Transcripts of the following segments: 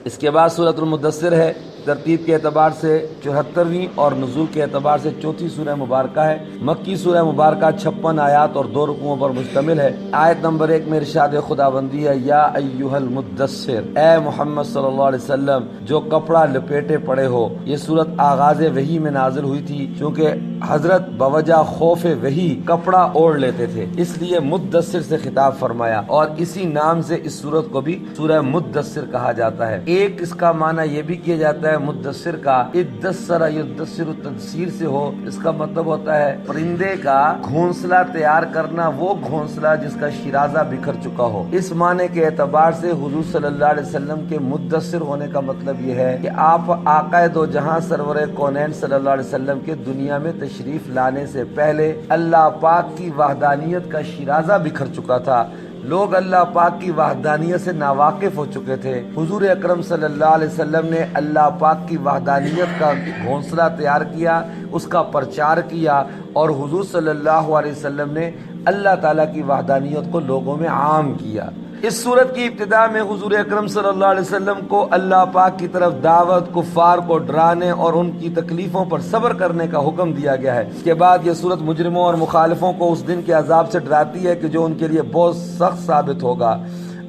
اس کے بعد سورۃ المدثر ہے، ترتیب کے اعتبار سے 74ویں اور نزول کے اعتبار سے چوتھی سورہ مبارکہ ہے۔ مکی سورہ مبارکہ 56 آیات اور 2 رکوعوں پر مشتمل ہے۔ آیت نمبر 1 میں ارشاد خداوندی ہے، یا ایھا المدثر، اے محمد صلی اللہ علیہ وسلم جو کپڑا لپیٹے پڑے ہو۔ یہ سورت آغاز وحی میں نازل ہوئی تھی، چونکہ حضرت بوجہ خوف وحی کپڑا اوڑھ لیتے تھے، اس لیے مدثر سے خطاب فرمایا، اور اسی نام سے اس سورت کو بھی سورہ مدثر کہا جاتا ہے۔ ایک اس کا معنی یہ بھی کیا جاتا ہے مدثر کا، ادثر یدثر تدثیر سے ہو، اس کا مطلب ہوتا ہے پرندے کا گھونسلہ تیار کرنا، وہ گھونسلہ جس کا شیرازہ بکھر چکا ہو۔ اس معنی کے اعتبار سے حضور صلی اللہ علیہ وسلم کے مدثر ہونے کا مطلب یہ ہے کہ آپ آقا دو جہاں سرور کونین صلی اللہ علیہ وسلم کے دنیا میں تشریف لانے سے پہلے اللہ پاک کی وحدانیت کا شیرازہ بکھر چکا تھا، لوگ اللہ پاک کی وحدانیت سے ناواقف ہو چکے تھے۔ حضور اکرم صلی اللہ علیہ وسلم نے اللہ پاک کی وحدانیت کا گھونسلہ تیار کیا، اس کا پرچار کیا، اور حضور صلی اللہ علیہ وسلم نے اللہ تعالیٰ کی وحدانیت کو لوگوں میں عام کیا۔ اس سورت کی ابتدا میں حضور اکرم صلی اللہ علیہ وسلم کو اللہ پاک کی طرف دعوت، کفار کو ڈرانے اور ان کی تکلیفوں پر صبر کرنے کا حکم دیا گیا ہے۔ اس کے بعد یہ سورت مجرموں اور مخالفوں کو اس دن کے عذاب سے ڈراتی ہے کہ جو ان کے لیے بہت سخت ثابت ہوگا۔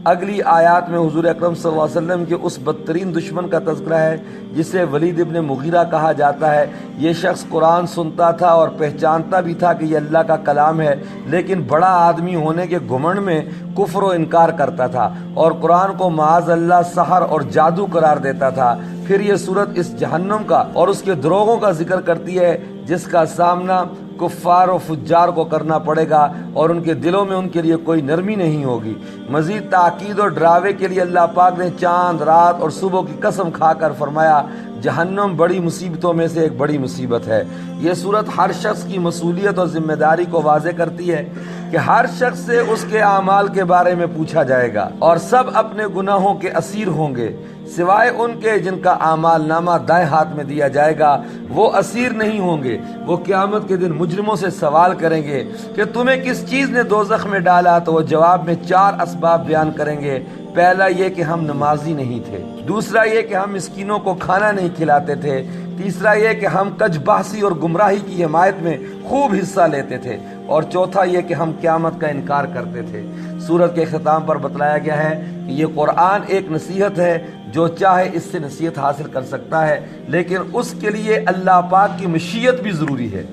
اگلی آیات میں حضور اکرم صلی اللہ علیہ وسلم کے اس بدترین دشمن کا تذکرہ ہے جسے ولید ابن مغیرہ کہا جاتا ہے۔ یہ شخص قرآن سنتا تھا اور پہچانتا بھی تھا کہ یہ اللہ کا کلام ہے، لیکن بڑا آدمی ہونے کے گھمنڈ میں کفر و انکار کرتا تھا اور قرآن کو معاذ اللہ سحر اور جادو قرار دیتا تھا۔ پھر یہ سورت اس جہنم کا اور اس کے دروغوں کا ذکر کرتی ہے جس کا سامنا کفار و فجار کو کرنا پڑے گا، اور ان کے دلوں میں ان کے لیے کوئی نرمی نہیں ہوگی۔ مزید تاکید اور ڈراوے کے لیے اللہ پاک نے چاند، رات اور صبح کی قسم کھا کر فرمایا، جہنم بڑی مصیبتوں میں سے ایک بڑی مصیبت ہے۔ یہ صورت ہر شخص کی مسئولیت اور ذمہ داری کو واضح کرتی ہے کہ ہر شخص سے اس کے اعمال کے بارے میں پوچھا جائے گا، اور سب اپنے گناہوں کے اسیر ہوں گے، سوائے ان کے جن کا اعمال نامہ دائیں ہاتھ میں دیا جائے گا، وہ اسیر نہیں ہوں گے۔ وہ قیامت کے دن مجرموں سے سوال کریں گے کہ تمہیں کس چیز نے دوزخ میں ڈالا، تو وہ جواب میں 4 اسباب بیان کریں گے۔ پہلا یہ کہ ہم نمازی نہیں تھے، دوسرا یہ کہ ہم مسکینوں کو کھانا نہیں کھلاتے تھے، تیسرا یہ کہ ہم کج بحثی اور گمراہی کی حمایت میں خوب حصہ لیتے تھے، اور چوتھا یہ کہ ہم قیامت کا انکار کرتے تھے۔ سورت کے اختتام پر بتلایا گیا ہے کہ یہ قرآن ایک نصیحت ہے، جو چاہے اس سے نصیحت حاصل کر سکتا ہے، لیکن اس کے لیے اللہ پاک کی مشیت بھی ضروری ہے۔